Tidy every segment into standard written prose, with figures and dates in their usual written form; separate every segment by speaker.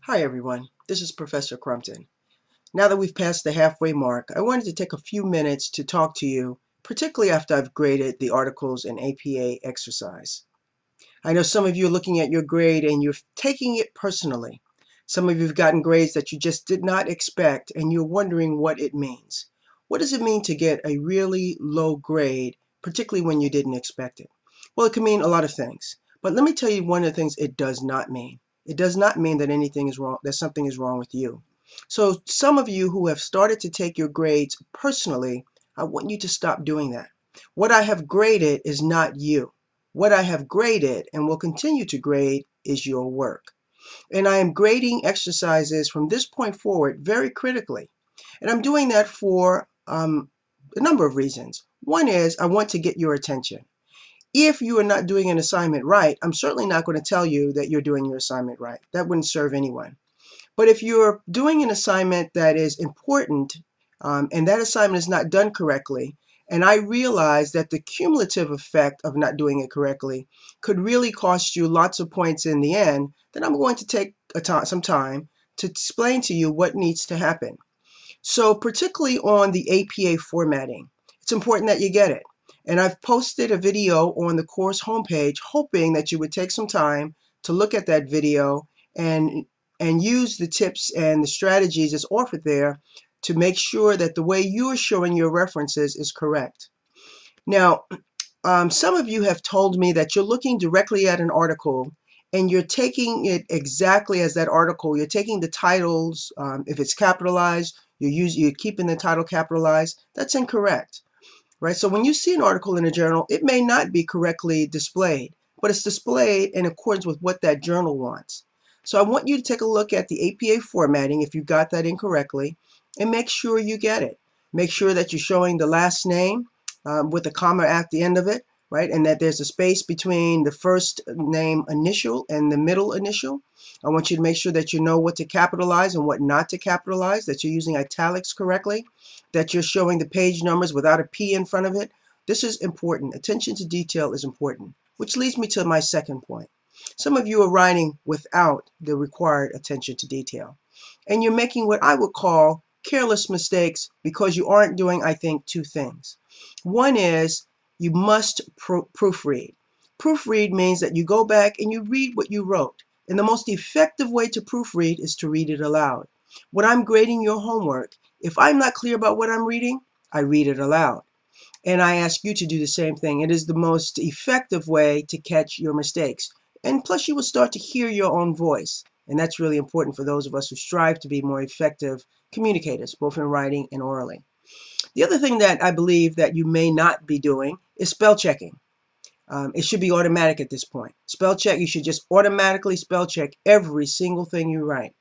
Speaker 1: Hi everyone, this is Professor Crumpton. Now that we've passed the halfway mark, I wanted to take a few minutes to talk to you, particularly after I've graded the articles in APA exercise. I know some of you are looking at your grade and you're taking it personally. Some of you have gotten grades that you just did not expect and you're wondering what it means. What does it mean to get a really low grade, particularly when you didn't expect it? Well, it can mean a lot of things, but let me tell you one of the things it does not mean. It does not mean that anything is wrong, that something is wrong with you. So some of you who have started to take your grades personally, I want you to stop doing that. What I have graded is not you. What I have graded and will continue to grade is your work. And I am grading exercises from this point forward very critically. And I'm doing that for a number of reasons. One is I want to get your attention. If you are not doing an assignment right, I'm certainly not going to tell you that you're doing your assignment right. That wouldn't serve anyone. But if you're doing an assignment that is important and that assignment is not done correctly, and I realize that the cumulative effect of not doing it correctly could really cost you lots of points in the end, then I'm going to take some time to explain to you what needs to happen. So particularly on the APA formatting, it's important that you get it. And I've posted a video on the course homepage hoping that you would take some time to look at that video and use the tips and the strategies that's offered there to make sure that the way you're showing your references is correct. Now, some of you have told me that you're looking directly at an article and you're taking it exactly as that article. You're taking the titles, if it's capitalized, you're keeping the title capitalized. That's incorrect, right? So when you see an article in a journal, it may not be correctly displayed, but it's displayed in accordance with what that journal wants. So I want you to take a look at the APA formatting if you got that incorrectly and make sure you get it. Make sure that you're showing the last name with a comma at the end of it, right? And that there's a space between the first name initial and the middle initial. I want you to make sure that you know what to capitalize and what not to capitalize, that you're using italics correctly, that you're showing the page numbers without a P in front of it. This is important. Attention to detail is important, which leads me to my second point. Some of you are writing without the required attention to detail, and you're making what I would call careless mistakes because you aren't doing, I think, two things. One is you must proofread. Proofread means that you go back and you read what you wrote. And the most effective way to proofread is to read it aloud. When I'm grading your homework, if I'm not clear about what I'm reading, I read it aloud. And I ask you to do the same thing. It is the most effective way to catch your mistakes. And plus you will start to hear your own voice. And that's really important for those of us who strive to be more effective communicators, both in writing and orally. The other thing that I believe that you may not be doing is spell checking. It should be automatic at this point. Spell check, you should just automatically spell check every single thing you write.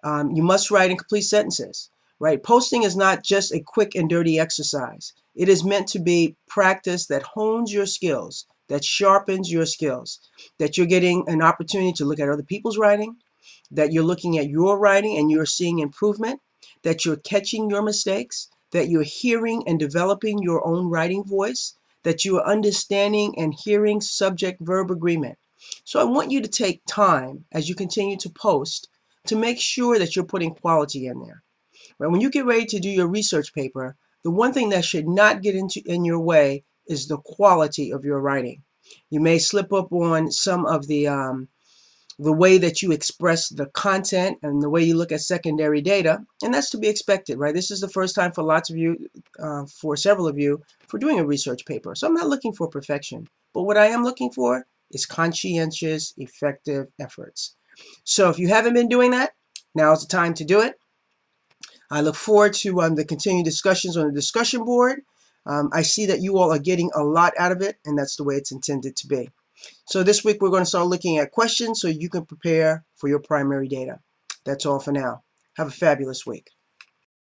Speaker 1: You must write in complete sentences, right? Posting is not just a quick and dirty exercise. It is meant to be practice that hones your skills, that sharpens your skills, that you're getting an opportunity to look at other people's writing, that you're looking at your writing and you're seeing improvement, that you're catching your mistakes, that you're hearing and developing your own writing voice, that you are understanding and hearing subject-verb agreement. So I want you to take time as you continue to post to make sure that you're putting quality in there. Right? When you get ready to do your research paper, the one thing that should not get in your way is the quality of your writing. You may slip up on some of the way that you express the content and the way you look at secondary data, and that's to be expected, right? This is the first time for lots of you, for several of you, for doing a research paper. So I'm not looking for perfection, but what I am looking for is conscientious, effective efforts. So if you haven't been doing that, now's the time to do it. I look forward to the continued discussions on the discussion board. I see that you all are getting a lot out of it, and that's the way it's intended to be. So this week we're going to start looking at questions so you can prepare for your primary data. That's all for now. Have a fabulous week.